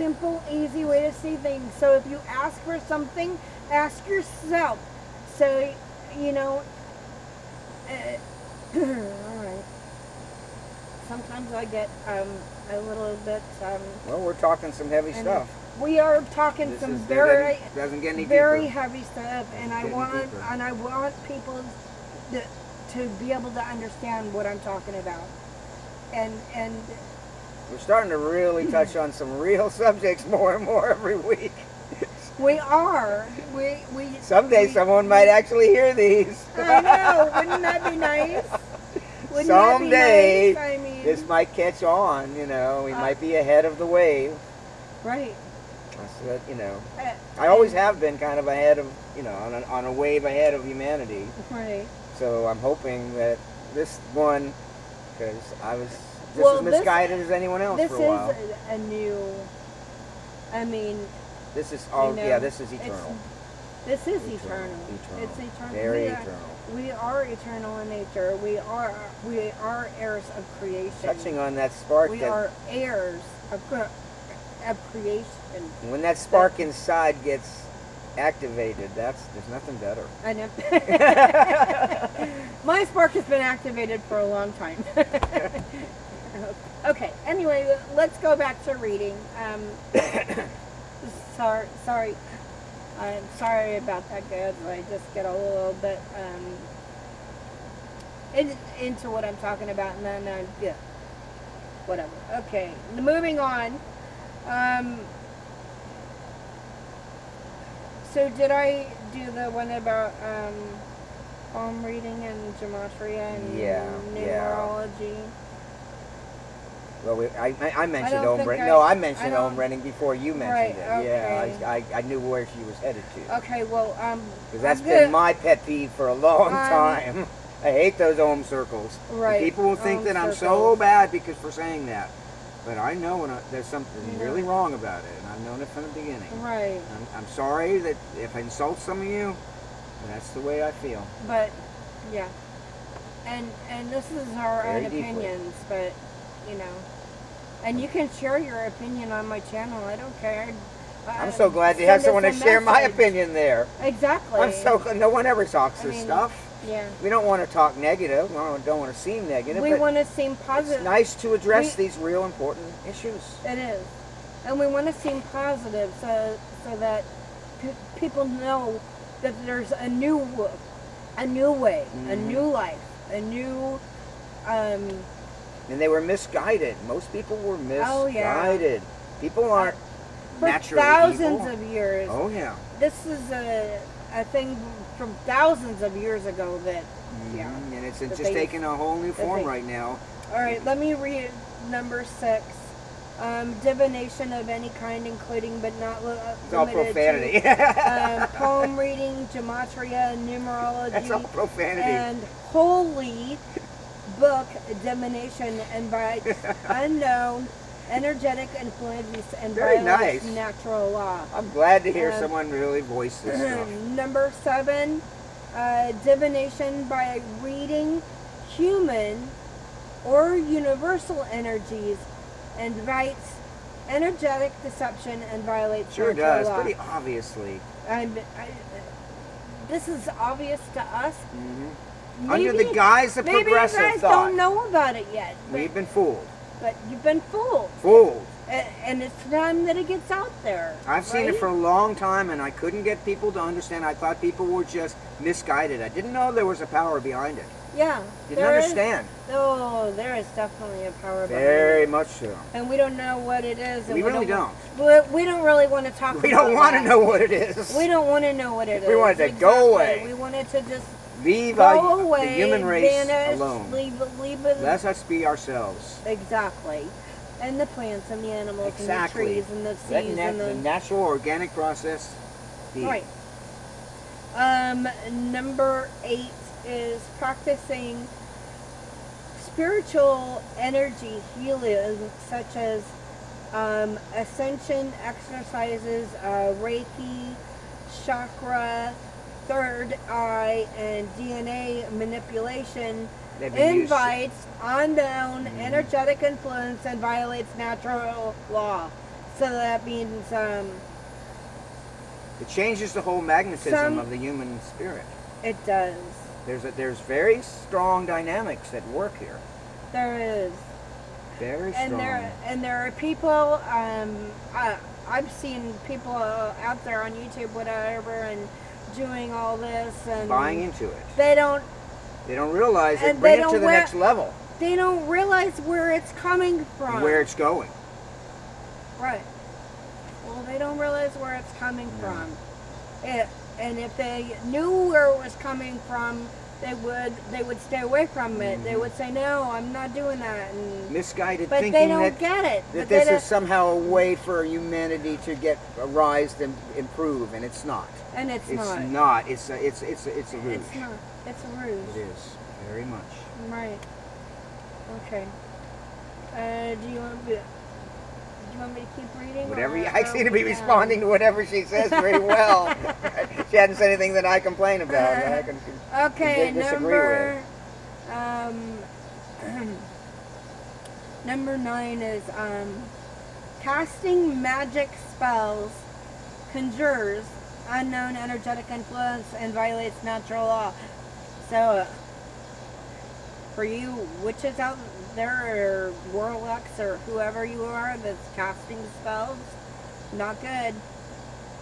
simple, easy way to see things. So if you ask for something, ask yourself. So, you know, all right. Sometimes I get a little bit. Well, we're talking some heavy stuff. We are talking This some is, very, doesn't get any very deeper. heavy stuff, and I want people to be able to understand what I'm talking about. And We're starting to really touch on some real subjects more and more every week. we are. We Someday someone might actually hear these. I know. Wouldn't that be nice? Wouldn't Someday, that be nice? I mean, this might catch on. You know, we might be ahead of the wave. right. So that, you know, I always have been kind of ahead of, you know, on a wave ahead of humanity. Right. So I'm hoping that this one, because I was just as misguided as anyone else for a while. This is a new. I mean. This is this is eternal. This is eternal. It's eternal. Very eternal. We are eternal in nature. We are heirs of creation. Touching on that spark. We are heirs of creation. When that spark inside gets activated, there's nothing better. I know. My spark has been activated for a long time. Okay. Anyway, let's go back to reading. Sorry. I'm sorry about that, guys. I just get a little bit into what I'm talking about, and then whatever. Okay, moving on. So did I do the one about palm reading and gematria and numerology? Well, I mentioned Om Reading. No, I mentioned Om Reading before you mentioned it. Okay. Yeah, I knew where she was headed to. Okay, well, because that's been my pet peeve for a long time. I hate those Om circles. Right. And people will think that I'm so bad for saying that. But I know when there's something really wrong about it, and I've known it from the beginning. Right. I'm sorry that if I insult some of you, that's the way I feel. But, yeah. And this is our own opinions, but, you know. And you can share your opinion on my channel. I don't care. I'm so glad to have someone to share my opinion there. Exactly. No one ever talks this stuff. Yeah. We don't want to talk negative. We don't want to seem negative. We want to seem positive. It's nice to address these real important issues. It is. And we want to seem positive so that people know that there's a new way, a new life, a new... and they were misguided. Most people were misguided. Oh, yeah. People aren't naturally thousands evil. of years. Oh, yeah. This is a thing from thousands of years ago that, and it's just taking a whole new form right now. All right, let me read number 6. Divination of any kind, including but not it's all profanity. To palm reading, gematria, numerology. That's all profanity. And holy book divination and by unknown energetic influence and violates natural law. I'm glad to hear someone really voice this stuff. Number 7, divination by reading human or universal energies invites energetic deception and violates natural law. Pretty obviously. This is obvious to us. Under the guise of progressive thought. Maybe you guys don't know about it yet. We've been fooled. But you've been fooled. Fooled. And it's time that it gets out there. I've seen it for a long time, and I couldn't get people to understand. I thought people were just misguided. I didn't know there was a power behind it. Yeah. Didn't understand. Oh, there is definitely a power behind it. Very much so. And we don't know what it is. And we really don't. We don't really want to talk about it. We don't want to know what it is. We don't want to know what it is. We want it to go away. We want it to just leave go away, the human race vanish, alone. Leave it. Let us be ourselves. Exactly. And the plants and the animals and the trees and the seeds and the natural organic process. Right. Number 8 is practicing spiritual energy healing, such as ascension exercises, Reiki, chakra, third eye, and DNA manipulation. Invites unknown energetic influence and violates natural law. So that means It changes the whole magnetism of the human spirit. it does. There's very strong dynamics at work here. There is. Very strong. And there are people. I've seen people out there on YouTube, whatever, and doing all this and buying into it. They don't realize it. Bring it to the next level. They don't realize where it's coming from. Where it's going. Right. Well, they don't realize where it's coming from. And if they knew where it was coming from, they would stay away from it. They would say, "No, I'm not doing that." And misguided but thinking they don't get it. That this is somehow a way for humanity to get rise and improve, and it's not. And it's not. It's not. It's a ruse. It's not. It's a ruse. It is very much. Right. Okay. Do you want me to keep reading? Whatever. I seem to be responding to whatever she says very well. She hadn't said anything that I complain about. I can disagree with. Number 9 is casting magic spells, conjures unknown energetic influence, and violates natural law. So, for you witches out there, or warlocks, or whoever you are that's casting spells, not good.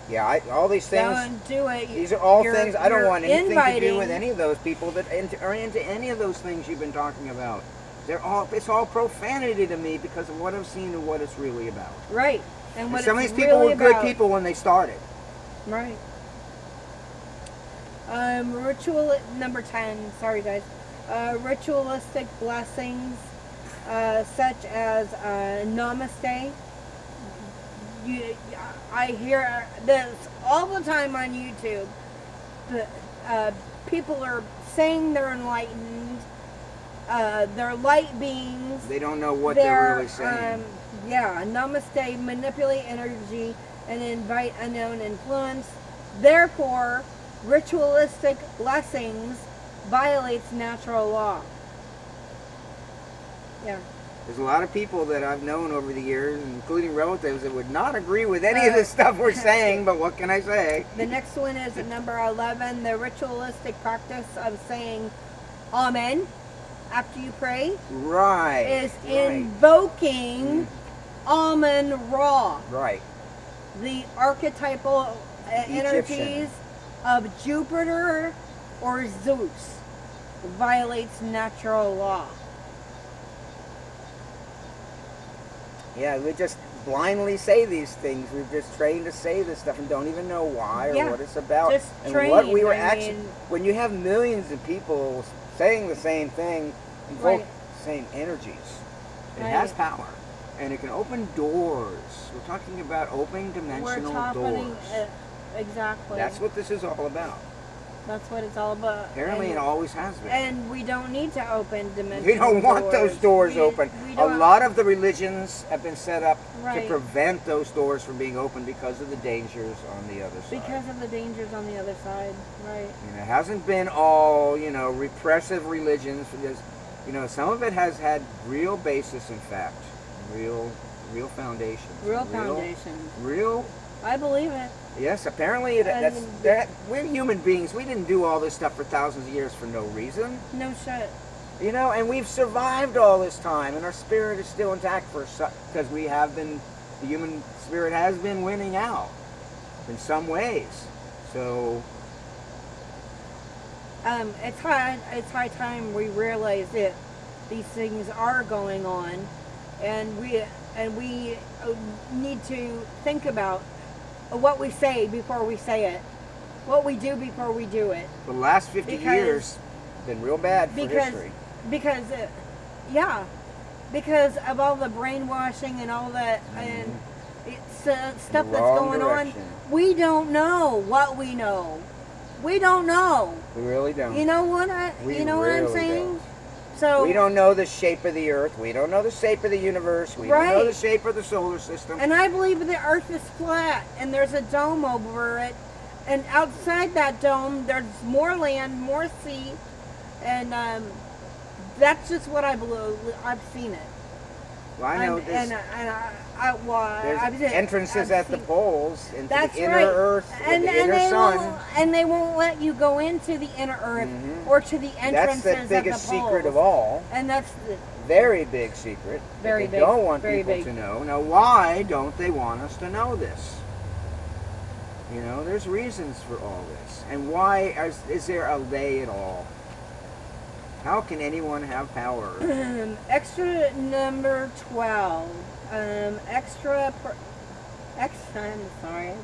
Yeah, all these things. Don't do it. These are all things I don't want anything to do with any of those people that are into any of those things you've been talking about. It's all profanity to me because of what I've seen and what it's really about. Right. And what some of these people were good people when they started. Right. Ritual number 10. Sorry, guys. Ritualistic blessings, such as namaste. I hear this all the time on YouTube. People are saying they're enlightened. They're light beings. They don't know what they're really saying. Namaste, manipulate energy and invite unknown influence. Therefore, ritualistic blessings violates natural law. Yeah. There's a lot of people that I've known over the years, including relatives, that would not agree with any of the stuff we're saying, but what can I say? The next one is number 11, the ritualistic practice of saying Amen after you pray. Right. Is invoking Amen Ra. Right. The archetypal energies of Jupiter or Zeus violates natural law. Yeah, we just blindly say these things. We've just trained to say this stuff and don't even know why or what it's about. Just and trained, what we were when you have millions of people saying the same thing, invoke the same energies, it has power. And it can open doors. We're talking about opening dimensional doors. Exactly. That's what this is all about. That's what it's all about. Apparently it always has been. And we don't need to open dimensional doors. We don't want those doors open. A lot of the religions have been set up to prevent those doors from being open because of the dangers on the other side. Because of the dangers on the other side, right. And it hasn't been all, repressive religions. Because, some of it has had real basis, in fact. Real foundations. Real foundations. Real. I believe it. Yes, apparently we're human beings. We didn't do all this stuff for thousands of years for no reason. No shit. And we've survived all this time, and our spirit is still intact because the human spirit has been winning out in some ways. So it's high time we realize that these things are going on, and we need to think about what we say before we say it, what we do before we do it. The last 50 years have been real bad for history. Because of all the brainwashing and all that and stuff that's going on, we don't know what we know. We don't know. We really don't. You know what I'm saying? Don't. So we don't know the shape of the Earth. We don't know the shape of the universe. We don't know the shape of the solar system. And I believe the Earth is flat, and there's a dome over it. And outside that dome, there's more land, more sea, and that's just what I believe. I've seen it. Well, I know there's entrances at the poles into the inner Earth and the inner Sun. And they won't let you go into the inner Earth or to the entrances That's the biggest secret of all. And that's the very big secret. Very that big. They don't want very people big. to know. Now, why don't they want us to know this? You know, there's reasons for all this. And why is there a they at all? How can anyone have power? Extra number 12. I'm sorry. I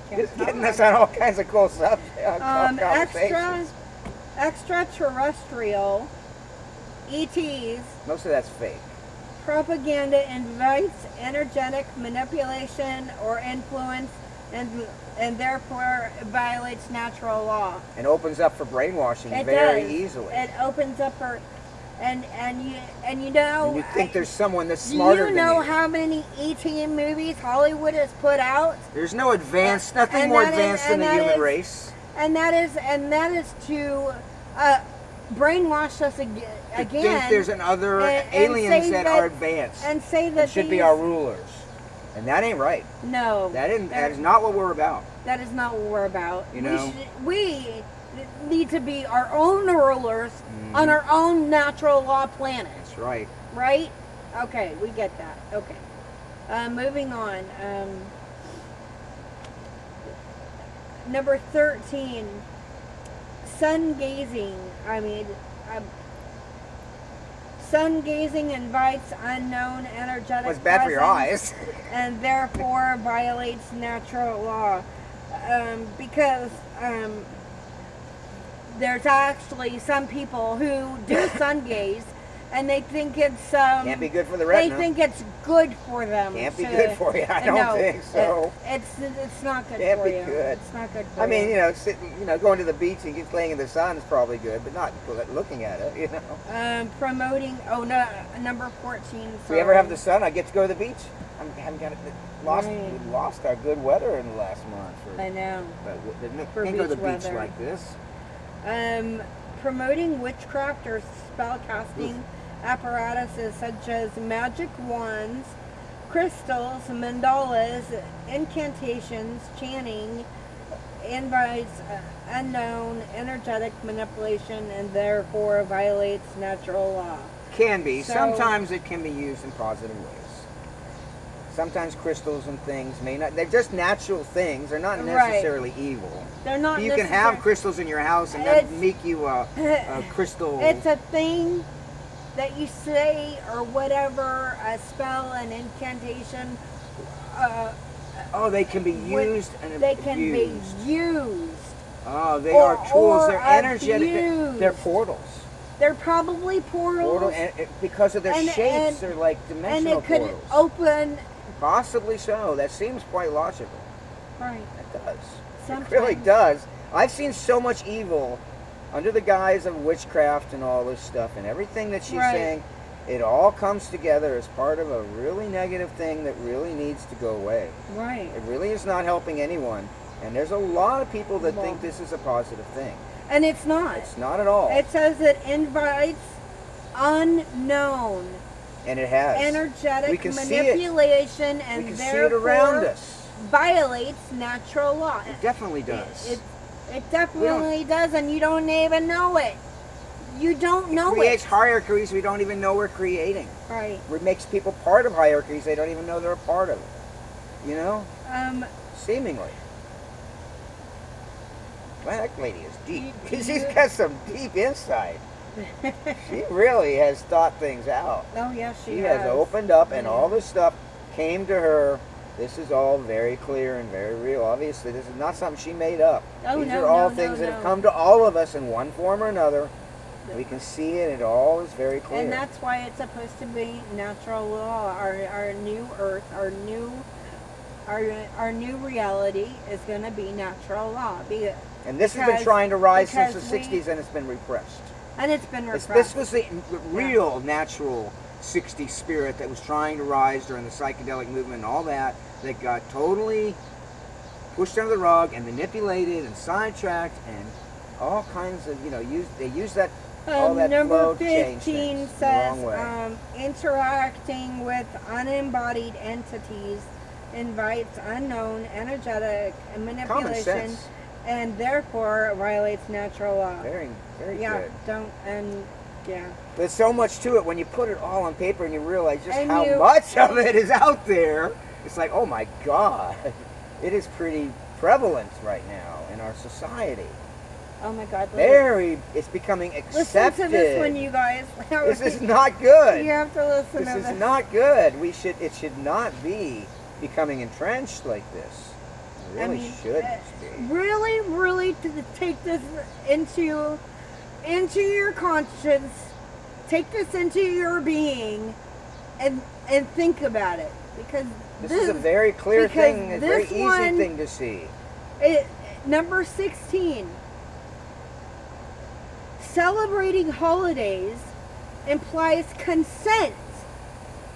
can't Just talk. getting us on all kinds of cool conversations. Extraterrestrial ETs. Most of that's fake. Propaganda invites energetic manipulation or influence and therefore violates natural law. And opens up for brainwashing It very does. easily. It opens up for and you And you think there's someone that's smarter than you. Do you know how many ET movies Hollywood has put out? There's no advanced, nothing more advanced than the human race. And that is to brainwash us again. I think there's another aliens that are advanced and say that should be our rulers, and that ain't right. No, that is not what we're about. That is not what we're about. You know, we need to be our own rulers on our own natural law planet. That's right. Right? Okay, we get that. Okay. Moving on. Number 13. Sun gazing. Sun gazing invites unknown energetic It's bad for your eyes. And therefore violates natural law. Because there's actually some people who do sun gaze and they think it's can't be good for the retina. They think it's good for them. Can't be good for you. I don't think so. It's not good can't for you. Can't be good. It's not good for you. I mean, going to the beach and just laying in the sun is probably good, but not looking at it. You know. Promoting. Number 14. If we ever have the sun, I get to go to the beach. I haven't got it. We lost our good weather in the last month. I know. But can't go to the beach like this. Promoting witchcraft or spellcasting apparatuses such as magic wands, crystals, mandalas, incantations, chanting, invites unknown energetic manipulation and therefore violates natural law. Can be. Sometimes it can be used in positive ways. Sometimes crystals and things may not. They're just natural things. They're not necessarily evil. They're not. You can have crystals in your house and that make you a crystal. It's a thing that you say or whatever, a spell, an incantation. They can be used and they can be used. Oh, they are tools. They're energetic. They're portals. They're probably portals. Because of their shapes, they're like dimensional portals. And it could open. Possibly so. That seems quite logical. Right. It does. Sometimes. It really does. I've seen so much evil under the guise of witchcraft and all this stuff, and everything that she's saying, it all comes together as part of a really negative thing that really needs to go away. Right. It really is not helping anyone, and there's a lot of people that think this is a positive thing. And it's not. It's not at all. It says it invites unknown. And it has. Energetic manipulation and we can see it around us. Violates natural law. It definitely does. It definitely does, and you don't even know it. You don't know it. It creates hierarchies we don't even know we're creating. Right. It makes people part of hierarchies they don't even know they're a part of it. You know? Seemingly. Well, that lady is deep. She's got some deep insight. She really has thought things out. Oh, yes, she has opened up, and all this stuff came to her. This is all very clear and very real. Obviously, this is not something she made up. These are all things that have come to all of us in one form or another. We can see it. It all is very clear. And that's why it's supposed to be natural law. Our new earth, our new reality is going to be natural law. And this has been trying to rise since the 60s, and it's been repressed. And it's been repressed. This was the real natural 60s spirit that was trying to rise during the psychedelic movement and all that got totally pushed under the rug and manipulated and sidetracked and all kinds of, they use that All that Number flow changed 15 things the says wrong way. interacting with unembodied entities invites unknown energetic Common manipulation sense. and therefore violates natural law. Very, very Yeah, good. don't, and yeah. There's so much to it when you put it all on paper and you realize just And how much of it is out there. It's like, oh my God, it is pretty prevalent right now in our society. Oh my God. It's becoming Listen accepted. to this one, you guys. This is not good. You have to listen to This this. is not good. It should not be becoming entrenched like this. It really shouldn't be. Really to take this into your conscience, take this into your being, and think about it, because This is a very clear thing, a very easy one, thing to see. Number 16. Celebrating holidays implies consent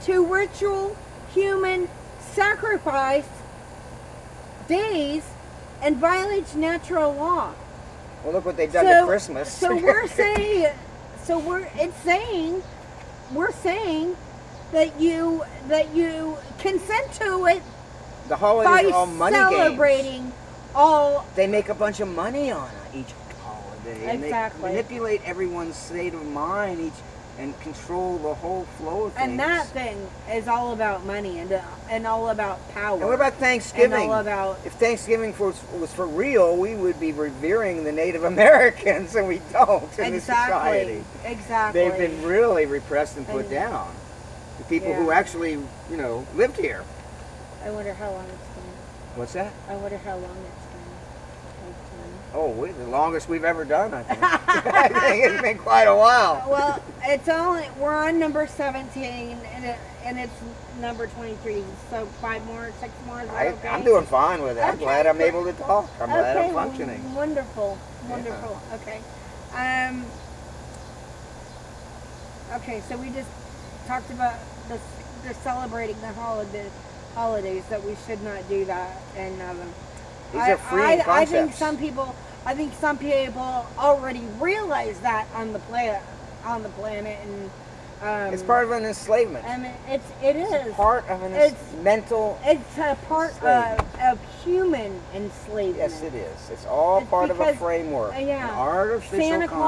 to ritual human sacrifice days and violates natural law. Well, look what they've done to Christmas. So we're saying that you consent to it The holidays by are all money celebrating games. all. They make a bunch of money on each holiday. And Exactly. they manipulate everyone's state of mind and control the whole flow of things. And that thing is all about money and all about power. And what about Thanksgiving? And all about, if Thanksgiving was for real, we would be revering the Native Americans, and we don't in this society. Exactly. They've been really repressed and put down. The people who actually, lived here. I wonder how long it's been. What's that? I wonder how long it's been. Oh, the longest we've ever done, I think. I think it's been quite a while. Well, we're on number 17, and it's number 23. So 5 more, 6 more. Is that okay? I'm doing fine with it. I'm Okay, glad I'm good. able to talk. I'm glad I'm functioning. Wonderful. Okay. Okay, so we just talked about the celebrating the holidays, that we should not do that, and These are freeing concepts. I think some people already realize that on the planet, and it's part of an enslavement. I mean, it is Part of an mental. It's a part of human enslavement. Yes, it is. It's all part of a framework. Yeah. An artificial Santa Claus